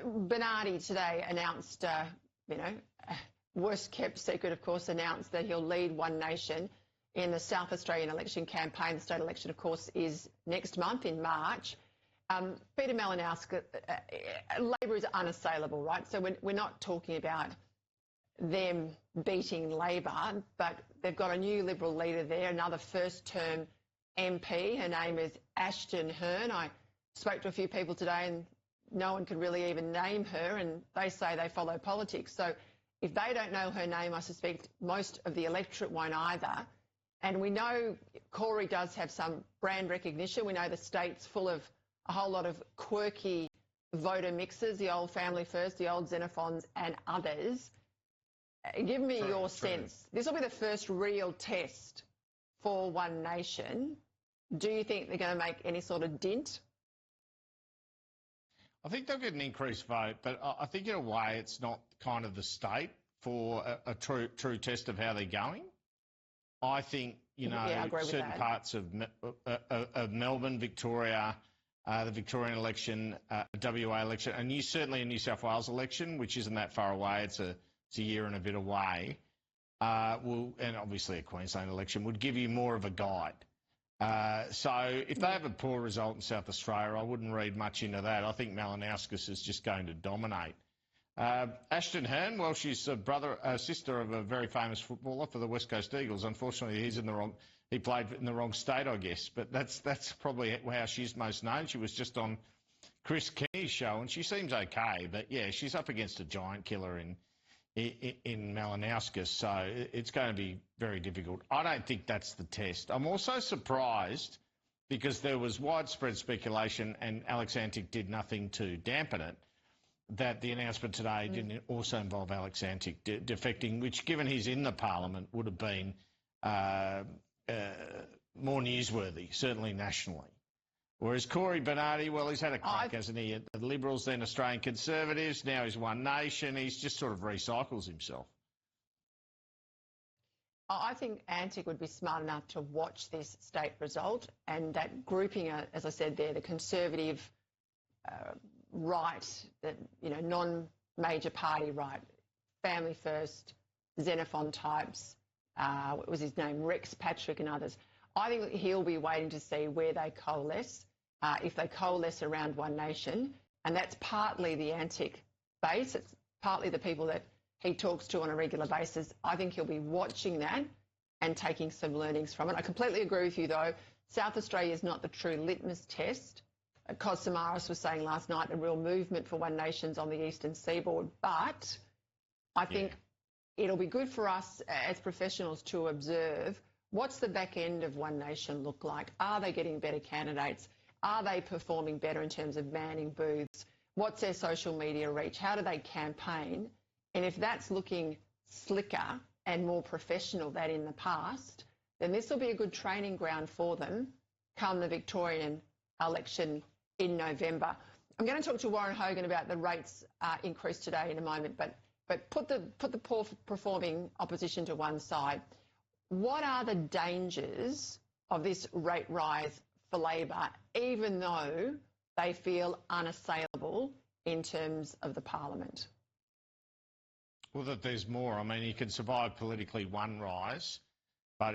Bernardi today announced, worst kept secret, of course, announced that he'll lead One Nation in the South Australian election campaign. The state election, of course, is next month in March. Peter Malinowski, Labor is unassailable, right? So we're not talking about them beating Labor, but they've got a new Liberal leader there, another first-term MP. Her name is Ashton Hearn. I spoke to a few people today and no one could really even name her, and they say they follow politics. So if they don't know her name, I suspect most of the electorate won't either. And we know Cory does have some brand recognition. We know the state's full of a whole lot of quirky voter mixes, the old Family First, the old Xenophons and others. Give me your sense. This will be the first real test for One Nation. Do you think they're going to make any sort of dint? I think they'll get an increased vote, but I think in a way it's not kind of the state for a true test of how they're going. I think, certain parts of Melbourne, Victoria, the Victorian election, WA election, and certainly a New South Wales election, which isn't that far away, it's a year and a bit away, and obviously a Queensland election, would give you more of a guide. So if they have a poor result in South Australia, I wouldn't read much into that. I think Malinowski is just going to dominate. Ashton Hearn, well, she's a sister of a very famous footballer for the West Coast Eagles. Unfortunately, he played in the wrong state, I guess. But that's probably how she's most known. She was just on Chris Kenny's show, and she seems okay. But yeah, she's up against a giant killer in Malinowski, so it's going to be very difficult. I don't think that's the test. I'm also surprised because there was widespread speculation, and Alex Antic did nothing to dampen it, that the announcement today didn't also involve Alex Antic defecting, which, given he's in the parliament, would have been more newsworthy, certainly nationally. Whereas Cory Bernardi, well, he's had a crack, hasn't he, at the Liberals, then Australian Conservatives, now he's One Nation. He's just sort of recycles himself. I think Antic would be smart enough to watch this state result, and that grouping, as I said there, the Conservative right, the non-major party right, Family First, Xenophon types, what was his name, Rex Patrick and others. I think he'll be waiting to see where they coalesce, if they coalesce around One Nation, and that's partly the Antic base, it's partly the people that he talks to on a regular basis. I think he'll be watching that and taking some learnings from it. I completely agree with you, though. South Australia is not the true litmus test. Cos Samaras was saying last night a real movement for One Nation's on the eastern seaboard, but I think it'll be good for us as professionals to observe what's the back end of One Nation look like. Are they getting better candidates? Are they performing better in terms of manning booths? What's their social media reach? How do they campaign? And if that's looking slicker and more professional than in the past, then this will be a good training ground for them come the Victorian election in November. I'm going to talk to Warren Hogan about the rates increase today in a moment, but put the poor performing opposition to one side. What are the dangers of this rate rise for Labor, even though they feel unassailable in terms of the parliament? Well, that there's more. I mean, you can survive politically one rise,